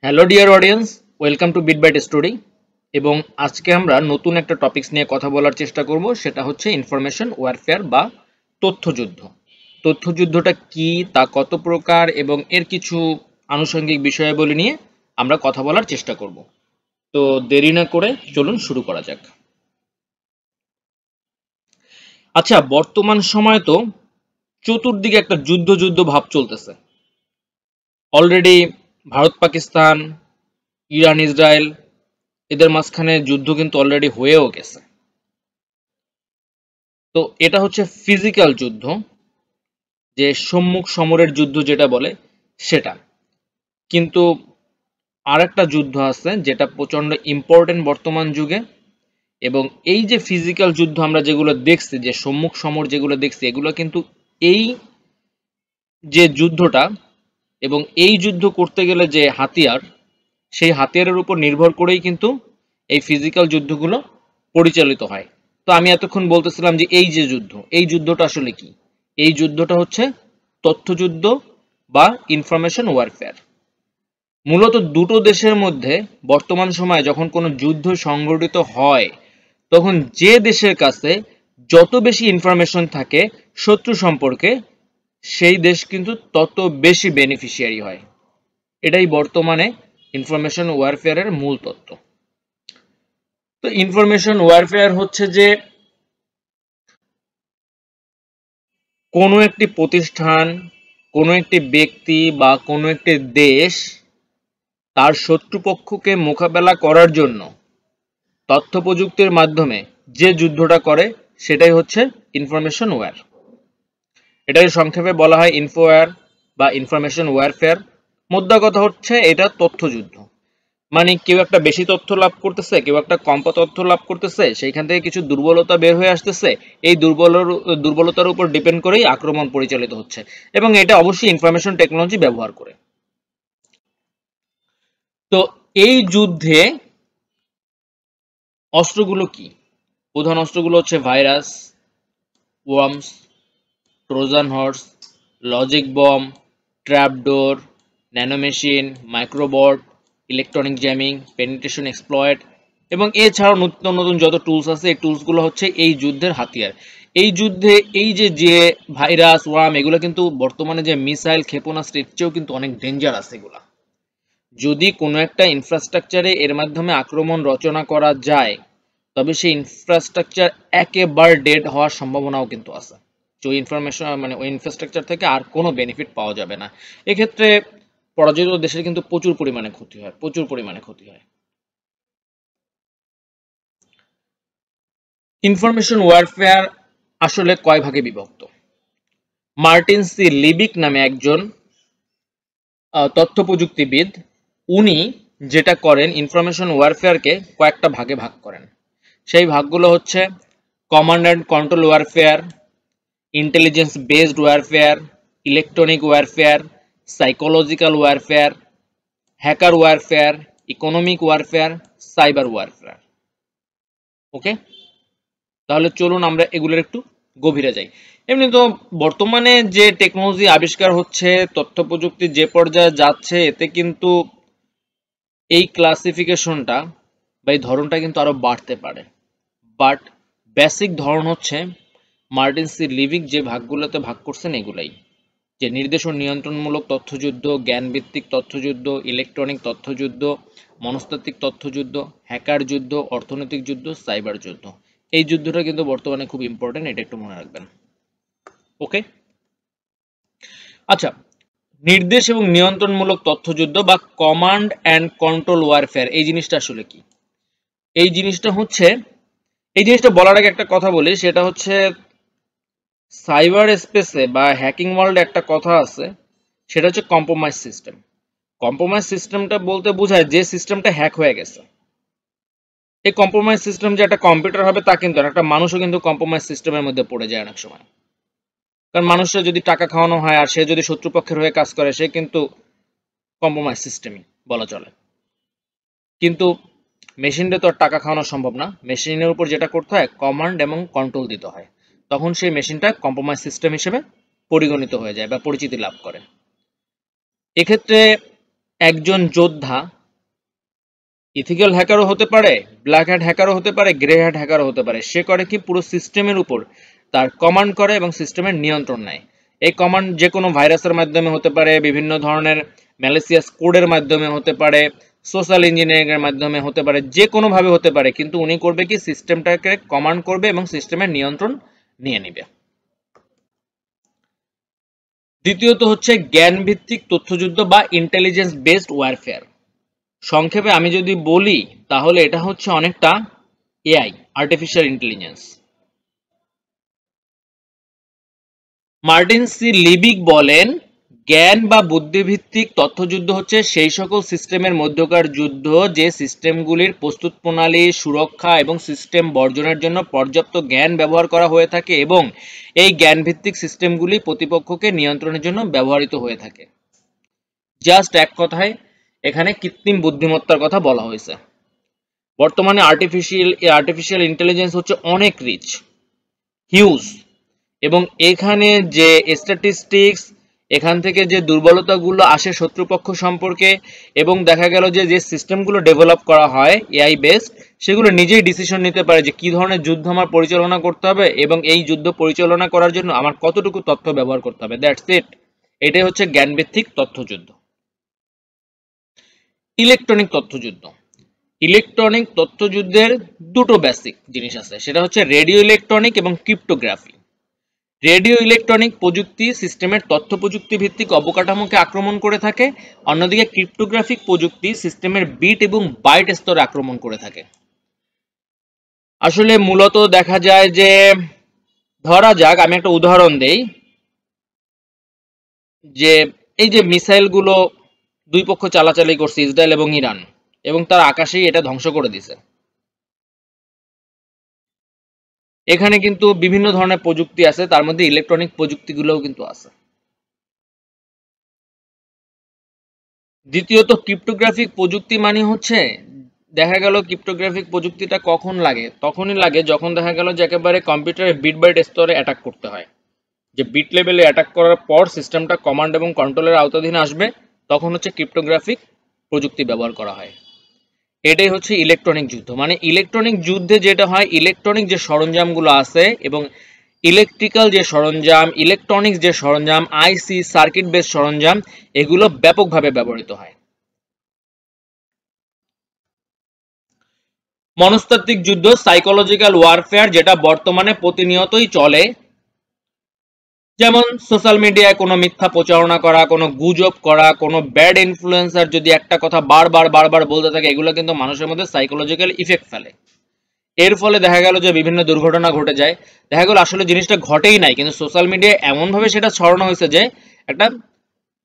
Hello dear audience, welcome to BitByte story. এবং আজকে আমরা নতুন একটা টপিকস নিয়ে কথা বলার চেষ্টা করব, সেটা হচ্ছে ইনফরমেশন ওয়ারফেয়ার বা তথ্যযুদ্ধ। তথ্যযুদ্ধটা কি, তা কত প্রকার এবং এর কিছু আনুষঙ্গিক বিষয়াবলী নিয়ে আমরা কথা বলার চেষ্টা করব। তো দেরি না করে চলুন শুরু করা যাক। আচ্ছা, বর্তমান সময়ে তো চতুর্দিকে একটা যুদ্ধ যুদ্ধ ভাব চলতেছে। Already Bharat Pakistan, Iran Israel, এদের মাঝখানে যুদ্ধ কিন্তু অলরেডি হয়েও গেছে। তো এটা হচ্ছে ফিজিক্যাল যুদ্ধ, যে সম্মুখ সমরের যুদ্ধ যেটা বলে সেটা। কিন্তু আরেকটা যুদ্ধ আছে যেটা প্রচন্ড ইম্পর্টেন্ট বর্তমান যুগে। এবং এই যে ফিজিক্যাল যুদ্ধ আমরা যেগুলো দেখছি, যে সম্মুখ সমর যেগুলো দেখছি, এগুলো কিন্তু এই যে যুদ্ধটা এবং এই যুদ্ধ করতে গেলে যে হাতিয়ার, সেই হাতিয়ারের উপর নির্ভর করেই কিন্তু এই ফিজিক্যাল যুদ্ধগুলো পরিচালিত হয়। তো আমি এতক্ষণ বলতেছিলাম যে এই যে যুদ্ধ, এই যুদ্ধটা আসলে কি? এই যুদ্ধটা হচ্ছে তথ্যযুদ্ধ বা ইনফরমেশন ওয়ারফেয়ার। মূলত দুটো দেশের মধ্যে বর্তমান সময়ে যখন কোনো যুদ্ধ সংঘটিত হয়, তখন যে দেশের কাছে যত বেশি ইনফরমেশন থাকে শত্রু সম্পর্কে, সেই দেশ কিন্তু তত বেশি বেনিফিশিয়ারি হয়। এটাই বর্তমানে ইনফরমেশন ওয়ারফেয়ারের মূল তত্ত্ব। তো ইনফরমেশন ওয়ারফেয়ার হচ্ছে যে কোনো একটি প্রতিষ্ঠান, কোনো একটি ব্যক্তি বা কোনো একটি দেশ তার শত্রুপক্ষকে মোকাবেলা করার জন্য তথ্য প্রযুক্তির মাধ্যমে যে যুদ্ধটা করে, সেটাই হচ্ছে ইনফরমেশন ওয়্যার। এটাকে সংক্ষেপে বলা হয় ইনফোওয়্যার বা ইনফরমেশন ওয়ারফেয়ার। মোদ্দা কথা হচ্ছে এটা তথ্যযুদ্ধ। মানে কেউ একটা বেশি তথ্য লাভ করতেছে, কেউ একটা কম তথ্য লাভ করতেছে, সেইখান থেকে কিছু দুর্বলতা বের হয়ে আসতেছে। এই দুর্বলতার উপর ডিপেন্ড করেই আক্রমণ পরিচালিত হচ্ছে, এবং এটা অবশ্যই ইনফরমেশন টেকনোলজি ব্যবহার করে। তো এই যুদ্ধে অস্ত্রগুলো কি? প্রধান অস্ত্রগুলো হচ্ছে virus, worms, Trojan horse, logic bomb, trapdoor, nanomachine, microbot, electronic jamming, penetration exploit, এবং এছাড়াও নতুন নতুন যত টুলস আছে, এই টুলসগুলো হচ্ছে এই যুদ্ধের হাতিয়ার। এই যুদ্ধে এই যে যে ভাইরাস, ওয়ার্ম, এগুলো কিন্তু বর্তমানে যে মিসাইল ক্ষেপণাস্ত্র, এর চেয়েও কিন্তু অনেক ডেঞ্জার আছে এগুলা। যদি কোনো একটা ইনফ্রাস্ট্রাকচারে এর মাধ্যমে আক্রমণ রচনা করা যায়, তবে সেই ইনফ্রাস্ট্রাকচার একেবারে ডেড হওয়ার সম্ভাবনাও কিন্তু আছে। যে ওই ইনফরমেশন মানে ওই ইনফ্রাস্ট্রাকচার থেকে আর কোনো বেনিফিট পাওয়া যাবে না। এক্ষেত্রে পরাজিত দেশের কিন্তু প্রচুর পরিমাণে ক্ষতি হয়, প্রচুর পরিমাণে ক্ষতি হয়। ইনফরমেশন ওয়ারফেয়ার আসলে কয় ভাগে বিভক্ত? মার্টিন সি লিবিক নামে একজন তথ্য প্রযুক্তিবিদ, উনি যেটা করেন, ইনফরমেশন ওয়ারফেয়ারকে কয়েকটা ভাগে ভাগ করেন। সেই ভাগগুলো হচ্ছে command and control warfare, intelligence based warfare, electronic warfare, psychological warfare, hacker warfare, economic warfare, cyber warfare. Okay, তাহলে চলুন আমরা এগুলোর একটু গভীরে যাই। এমনি তো বর্তমানে যে টেকনোলজি আবিষ্কার হচ্ছে, তথ্য প্রযুক্তি যে পর্যায়ে যাচ্ছে, এতে কিন্তু এই ক্লাসিফিকেশনটা বা এই ধরনটা কিন্তু আরো বাড়তে পারে। বাট বেসিক ধরন হচ্ছে মার্টিন সি লিভিক যে ভাগগুলোতে ভাগ করছেন এগুলাই, যে নির্দেশ ও নিয়ন্ত্রণমূলক তথ্যযুদ্ধ, জ্ঞানভিত্তিক তথ্যযুদ্ধ, ইলেকট্রনিক তথ্যযুদ্ধ, মনস্তাত্ত্বিক তথ্যযুদ্ধ, হ্যাকার যুদ্ধ, অর্থনৈতিক যুদ্ধ, সাইবার যুদ্ধ। এই যুদ্ধটা কিন্তু বর্তমানে খুব ইম্পর্টেন্ট, এটা একটু মনে রাখবেন। ওকে, আচ্ছা, নির্দেশ এবং নিয়ন্ত্রণমূলক তথ্যযুদ্ধ বা কমান্ড অ্যান্ড কন্ট্রোল ওয়ারফেয়ার, এই জিনিসটা আসলে কি? এই জিনিসটা হচ্ছে, এই জিনিসটা বলার আগে একটা কথা বলি, সেটা হচ্ছে সাইবার স্পেসে বা হ্যাকিং ওয়ার্ল্ডে একটা কথা আছে, সেটা হচ্ছে কম্প্রোমাইজ সিস্টেম। কম্প্রোমাইজ সিস্টেমটা বলতে বোঝায় যে সিস্টেমটা হ্যাক হয়ে গেছে। এই কম্প্রোমাইজ সিস্টেম যে একটা কম্পিউটার হবে তা কিন্তু না, একটা মানুষও কিন্তু কম্প্রোমাইজ সিস্টেমের মধ্যে পড়ে যায় অনেক সময়। কারণ মানুষের যদি টাকা খাওয়ানো হয় আর সে যদি শত্রুপক্ষের হয়ে কাজ করে, সে কিন্তু কম্প্রোমাইজ সিস্টেমই বলা চলে। কিন্তু মেশিনটা তো আর টাকা খাওয়ানো সম্ভব না। মেশিনের উপর যেটা করতে হয়, কমান্ড এবং কন্ট্রোল দিতে হয়, তখন সেই মেশিনটা কম্প্রোমাইজ সিস্টেম হিসেবে পরিগণিত হয়ে যায় বা পরিচিতি লাভ করে। এক্ষেত্রে একজন যোদ্ধা ইথিক্যাল হ্যাকারও হতে পারে, ব্ল্যাক হ্যাট হ্যাকারও হতে পারে, গ্রে হ্যাট হ্যাকারও হতে পারে। সে করে কি পুরো সিস্টেমের উপর তার কমান্ড করে এবং সিস্টেমের নিয়ন্ত্রণ নেয়। এই কমান্ড যে কোনো ভাইরাসের মাধ্যমে হতে পারে, বিভিন্ন ধরনের ম্যালিসিয়াস কোডের মাধ্যমে হতে পারে, সোশ্যাল ইঞ্জিনিয়ারিং এর মাধ্যমে হতে পারে, যে কোনো ভাবে হতে পারে, কিন্তু উনি করবে কি সিস্টেমটাকে কমান্ড করবে এবং সিস্টেমের নিয়ন্ত্রণ নিয়ে নিবে। দ্বিতীয়ত হচ্ছে জ্ঞান ভিত্তিক তথ্যযুদ্ধ বা ইন্টেলিজেন্স বেসড ওয়ারফেয়ার। সংক্ষেপে আমি যদি বলি তাহলে এটা হচ্ছে অনেকটা AI, artificial intelligence. Martin C Libicki বলেন, জ্ঞান বা বুদ্ধিভিত্তিক তথ্যযুদ্ধ হচ্ছে সেই সকল সিস্টেমের মধ্যকার যুদ্ধ যে সিস্টেমগুলির প্রস্তুত প্রণালী, সুরক্ষা এবং সিস্টেম বর্জনের জন্য পর্যাপ্ত জ্ঞান ব্যবহার করা হয়ে থাকে এবং এই জ্ঞান ভিত্তিক সিস্টেমগুলি প্রতিপক্ষকে নিয়ন্ত্রণের জন্য ব্যবহৃত হয়ে থাকে। জাস্ট এক কথায় এখানে কৃত্রিম বুদ্ধিমত্তার কথা বলা হয়েছে। বর্তমানে আর্টিফিশিয়াল ইন্টেলিজেন্স হচ্ছে অনেক রিচ, হিউজ, এবং এখানে যে স্ট্যাটিস্টিক্স, এখান থেকে যে দুর্বলতাগুলো আসে শত্রুপক্ষ সম্পর্কে, এবং দেখা গেল যে যে সিস্টেমগুলো ডেভেলপ করা হয় এআই বেসড, সেগুলো নিজেই ডিসিশন নিতে পারে যে কি ধরনের যুদ্ধ আমার পরিচালনা করতে হবে এবং এই যুদ্ধ পরিচালনা করার জন্য আমার কতটুকু তথ্য ব্যবহার করতে হবে। That's it. এটাই হচ্ছে জ্ঞানভিত্তিক তথ্যযুদ্ধ। ইলেকট্রনিক তথ্যযুদ্ধ। ইলেকট্রনিক তথ্যযুদ্ধের দুটো বেসিক জিনিস আছে, সেটা হচ্ছে রেডিও ইলেকট্রনিক এবং ক্রিপ্টোগ্রাফি। রেডিও ইলেকট্রনিক প্রযুক্তি সিস্টেমের তথ্য প্রযুক্তি ভিত্তিক অবকাঠামোকে আক্রমণ করে থাকে, অন্যদিকে ক্রিপ্টোগ্রাফিক প্রযুক্তি সিস্টেমের বিট এবং বাইট স্তরে আক্রমণ করে থাকে। আসলে মূলত দেখা যায় যে, ধরা যাক আমি একটা উদাহরণ দেই, যে এই যে মিসাইলগুলো দুই পক্ষ চালাচালি করছে, ইসরায়েল এবং ইরান, এবং তার আকাশেই এটা ধ্বংস করে দিছে। এখানে কিন্তু বিভিন্ন ধরনের প্রযুক্তি আছে, তার মধ্যে ইলেকট্রনিক প্রযুক্তিগুলোও কিন্তু আছে। দ্বিতীয়ত ক্রিপ্টোগ্রাফিক প্রযুক্তি মানে হচ্ছে, দেখা গেল ক্রিপ্টোগ্রাফিক প্রযুক্তিটা কখন লাগে, তখনই লাগে যখন দেখা গেল যে একেবারে কম্পিউটারে বিট বাইট স্তরে অ্যাটাক করতে হয়, যে বিট লেভেলে অ্যাটাক করার পর সিস্টেমটা কমান্ড এবং কন্ট্রোলের আওতাধীনে আসবে, তখন হচ্ছে ক্রিপ্টোগ্রাফিক প্রযুক্তি ব্যবহার করা হয়। এটাই হচ্ছে ইলেকট্রনিক যুদ্ধ। মানে ইলেকট্রনিক যুদ্ধে যেটা হয়, ইলেকট্রনিক যে সরঞ্জামগুলো আছে এবং ইলেকট্রিক্যাল যে সরঞ্জাম, ইলেকট্রনিক্স যে সরঞ্জাম, আইসি, সার্কিট বেস সরঞ্জাম, এগুলো ব্যাপকভাবে ব্যবহৃত হয়। মনস্তাত্ত্বিক যুদ্ধ, সাইকোলজিক্যাল ওয়ারফেয়ার, যেটা বর্তমানে প্রতিনিয়তই চলে। যেমন সোশ্যাল মিডিয়ায় কোনো মিথ্যা প্রচারণা করা, কোনো গুজব করা, কোনো ব্যাড ইনফ্লুয়েন্সার যদি একটা কথা বারবার বারবার বলতে থাকে, এগুলো কিন্তু মানুষের মধ্যে সাইকোলজিক্যাল ইফেক্ট ফেলে। এর ফলে দেখা গেল যে বিভিন্ন দুর্ঘটনা ঘটে যায়। দেখা গেল আসলে জিনিসটা ঘটেই নাই, কিন্তু সোশ্যাল মিডিয়ায় এমনভাবে সেটা ছড়ানো হয়েছে যে একটা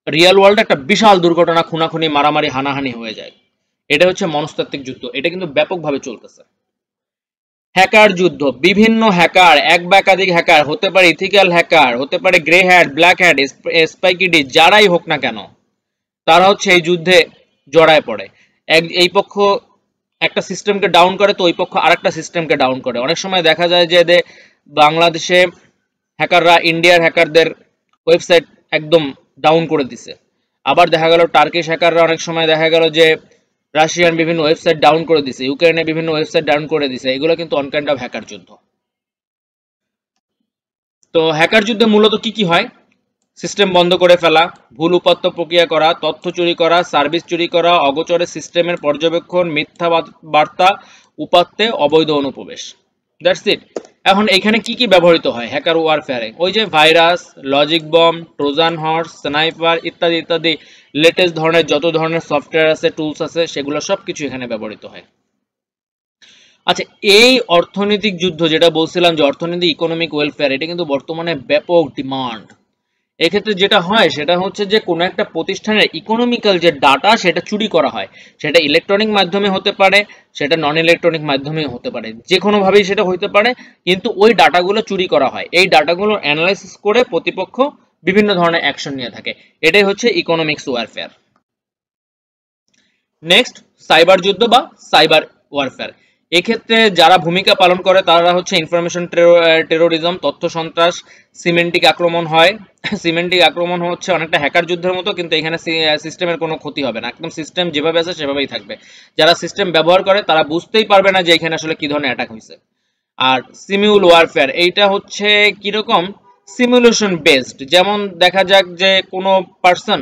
রিয়েল ওয়ার্ল্ডে একটা বিশাল দুর্ঘটনা, খুনাখুনি, মারামারি, হানাহানি হয়ে যায়। এটা হচ্ছে মনস্তাত্ত্বিক যুদ্ধ, এটা কিন্তু ব্যাপকভাবে চলতেছে। হ্যাকার যুদ্ধ, বিভিন্ন হ্যাকার, এক বা একাধিক হ্যাকার হতে পারে, ইথিক্যাল হ্যাকার হতে পারে, গ্রে হ্যাট, ব্ল্যাক হ্যাট, স্পাইকিডি, যারাই হোক না কেন, তারা হচ্ছে এই যুদ্ধে জড়ায় পড়ে। এই পক্ষ একটা সিস্টেমকে ডাউন করে তো ওই পক্ষ আরেকটা সিস্টেমকে ডাউন করে। অনেক সময় দেখা যায় যে বাংলাদেশে হ্যাকাররা ইন্ডিয়ার হ্যাকারদের ওয়েবসাইট একদম ডাউন করে দিছে। আবার দেখা গেল টার্কিশ হ্যাকাররা অনেক সময় দেখা গেল যে রাশিয়ান বিভিন্ন ওয়েবসাইট ডাউন করে দিছে, ইউক্রেনের বিভিন্ন ওয়েবসাইট ডাউন করে দিছে। এগুলো কিন্তু অন কাইন্ড অফ হ্যাকার যুদ্ধ। তো হ্যাকার যুদ্ধে মূলত কি কি হয়? সিস্টেম বন্ধ করে ফেলা, ভুল উপাত্ত প্রক্রিয়া করা, তথ্য চুরি করা, সার্ভিস চুরি করা, অগোচরে সিস্টেমের পর্যবেক্ষণ, মিথ্যা বার্তা, উপাত্তে অবৈধ অনুপ্রবেশ। That's it. এখন এখানে কি কি ব্যবহৃত হয় হ্যাকার ওয়ারফেয়ারে? ওই যে virus, logic bomb, trojan horse, sniper ইত্যাদি ইত্যাদি, লেটেস্ট ধরনের যত ধরনের সফটওয়্যার আছে, টুলস আছে, সেগুলো সবকিছু এখানে ব্যবহৃত হয়। আচ্ছা, এই অর্থনৈতিক যুদ্ধ যেটা বলছিলাম যে অর্থনৈতিক ইকোনমিক ওয়েলফেয়ার, এটা কিন্তু বর্তমানে ব্যাপক ডিমান্ড। এক্ষেত্রে যেটা হয় সেটা হচ্ছে যে কোনো একটা প্রতিষ্ঠানের ইকোনমিক্যাল যে ডাটা, সেটা চুরি করা হয়। সেটা ইলেকট্রনিক মাধ্যমে হতে পারে, সেটা নন ইলেকট্রনিক মাধ্যমে হতে পারে, যে কোনোভাবেই সেটা হতে পারে, কিন্তু ওই ডাটাগুলো চুরি করা হয়। এই ডাটাগুলো অ্যানালাইসিস করে প্রতিপক্ষ বিভিন্ন ধরনের অ্যাকশন নিয়ে থাকে। এটাই হচ্ছে ইকোনমিক্স ওয়ারফেয়ার। নেক্সট, সাইবার যুদ্ধ বা সাইবার ওয়ারফেয়ার। এক্ষেত্রে যারা ভূমিকা পালন করে তারা হচ্ছে ইনফরমেশন টেরোরিজম, তথ্য সন্ত্রাস, সিমেন্টিক আক্রমণ হয়। সিমেন্টিক আক্রমণ হচ্ছে অনেকটা হ্যাকার যুদ্ধের মতো, কিন্তু এখানে সিস্টেমের কোনো ক্ষতি হবে না, একদম সিস্টেম যেভাবে আছে সেভাবেই থাকবে। যারা সিস্টেম ব্যবহার করে তারা বুঝতেই পারবে না যে এখানে আসলে কি ধরনের অ্যাটাক হয়েছে। আর সিমিউল ওয়ারফেয়ার, এইটা হচ্ছে কিরকম, সিমুলেশন বেসড। যেমন দেখা যাক যে কোনো পার্সন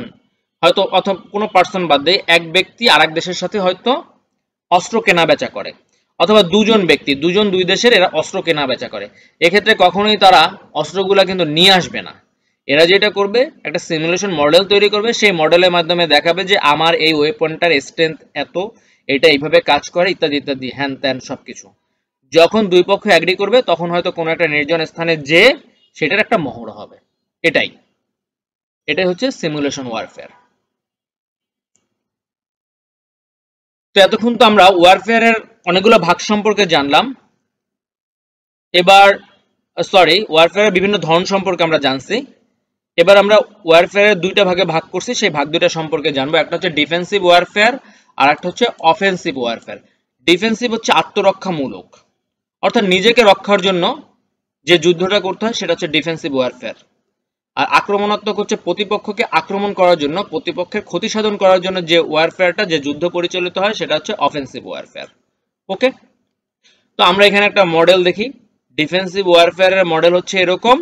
হয়তো, অথবা কোনো পার্সন বাদ দিয়ে এক ব্যক্তি আরেক দেশের সাথে হয়তো অস্ত্র কেনা বেচা করে, অথবা দুজন ব্যক্তি, দুজন দুই দেশের এরা অস্ত্র কেনা বেচা করে। এক্ষেত্রে কখনোই তারা অস্ত্রগুলা কিন্তু নিয়ে আসবে না। এরা যেটা করবে, একটা সিমুলেশন মডেল তৈরি করবে, সেই মডেলের মাধ্যমে দেখাবে যে আমার এই ওয়েপনটার স্ট্রেংথ এত, এটা এইভাবে কাজ করে, ইত্যাদি ইত্যাদি, হ্যান ত্যান সবকিছু। যখন দুই পক্ষ এগ্রি করবে তখন হয়তো কোনো একটা নির্জন স্থানে যে সেটার একটা মহড়া হবে। এটাই এটাই হচ্ছে সিমুলেশন ওয়ারফেয়ার। তো এতক্ষণ তো আমরা ওয়ারফেয়ারের অনেকগুলো ভাগ সম্পর্কে জানলাম। এবার ওয়ারফেয়ারের বিভিন্ন ধরন সম্পর্কে আমরা জানছি। এবার আমরা ওয়ারফেয়ারের দুইটা ভাগে ভাগ করছি, সেই ভাগ দুইটা সম্পর্কে জানবো। একটা হচ্ছে ডিফেন্সিভ ওয়ারফেয়ার, আর একটা হচ্ছে অফেন্সিভ ওয়ারফেয়ার। ডিফেন্সিভ হচ্ছে আত্মরক্ষামূলক, অর্থাৎ নিজেকে রক্ষার জন্য যে যুদ্ধটা করতে হয় সেটা হচ্ছে ডিফেন্সিভ ওয়ারফেয়ার। আর আক্রমণাত্মক হচ্ছে প্রতিপক্ষকে আক্রমণ করার জন্য, প্রতিপক্ষের ক্ষতি সাধন করার জন্য যে ওয়ারফেয়ারটা, যে যুদ্ধ পরিচালিত হয় সেটা হচ্ছে অফেন্সিভ ওয়ারফেয়ার। ওকে, তো আমরা এখানে একটা মডেল দেখি। ডিফেন্সিভ ওয়ারফেয়ারের মডেল হচ্ছে এরকম,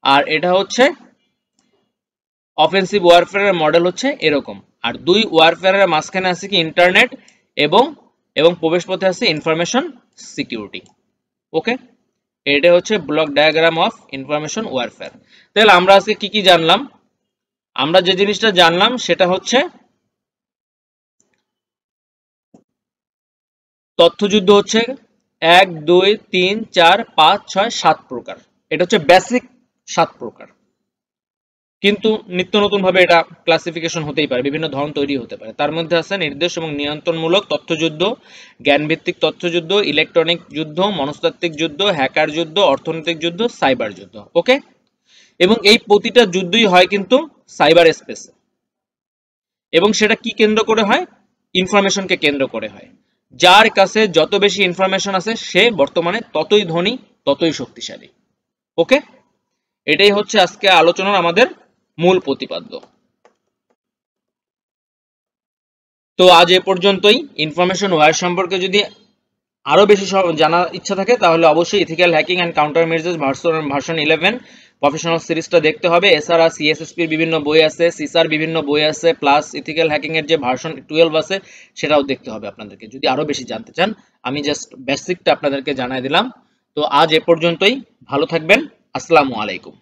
আর এটা হচ্ছে অফেন্সিভ ওয়ারফেয়ারের মডেল হচ্ছে এরকম। আর দুই ওয়ারফেয়ারের মাঝখানে আছে কি ইন্টারনেট, এবং এবং প্রবেশপথে আছে ইনফরমেশন সিকিউরিটি। ওকে, এটা হচ্ছে block diagram of information warfare. তাহলে আমরা আজকে কি কি জানলাম? আমরা যে জিনিসটা জানলাম সেটা হচ্ছে তথ্যযুদ্ধ হচ্ছে 1 2 3 4 5 6 7 প্রকার। এটা হচ্ছে বেসিক 7 প্রকার, কিন্তু নিত্য নতুন ভাবে এটা ক্লাসিফিকেশন হতেই পারে, বিভিন্ন ধরন তৈরি হতে পারে। তার মধ্যে আছে নির্দেশ এবং নিয়ন্ত্রণমূলক তথ্যযুদ্ধ, জ্ঞানভিত্তিক তথ্যযুদ্ধ, ইলেকট্রনিক যুদ্ধ, মনস্তাত্ত্বিক যুদ্ধ, হ্যাকার যুদ্ধ, অর্থনৈতিক যুদ্ধ, সাইবার যুদ্ধ। ওকে, এবং এই প্রতিটা যুদ্ধই হয় কিন্তু সাইবার স্পেসে, এবং সেটা কি কেন্দ্র করে হয়? ইনফরমেশনকে কেন্দ্র করে হয়। যার কাছে যত বেশি ইনফরমেশন আছে সে বর্তমানে ততই ধনী, ততই শক্তিশালী। ওকে, এটাই হচ্ছে আজকে আলোচনার আমাদের মূল প্রতিপাদ্য। তো আজ এ পর্যন্তই। ইনফরমেশন ওয়্যার সম্পর্কে যদি আরো বেশি জানার ইচ্ছা থাকে তাহলে অবশ্যই ethical hacking and counter measures version 11 professional সিরিজটা দেখতে হবে। এছাড়া সিএসএসপির বিভিন্ন বই আছে, সিসার বিভিন্ন বই আছে, প্লাস ইথিক্যাল হ্যাকিং এর যে ভার্সন 12 আছে সেটাও দেখতে হবে আপনাদেরকে, যদি আরো বেশি জানতে চান। আমি জাস্ট বেসিকটা আপনাদেরকে জানাই দিলাম। তো আজ এ পর্যন্তই, ভালো থাকবেন। আসসালামু আলাইকুম।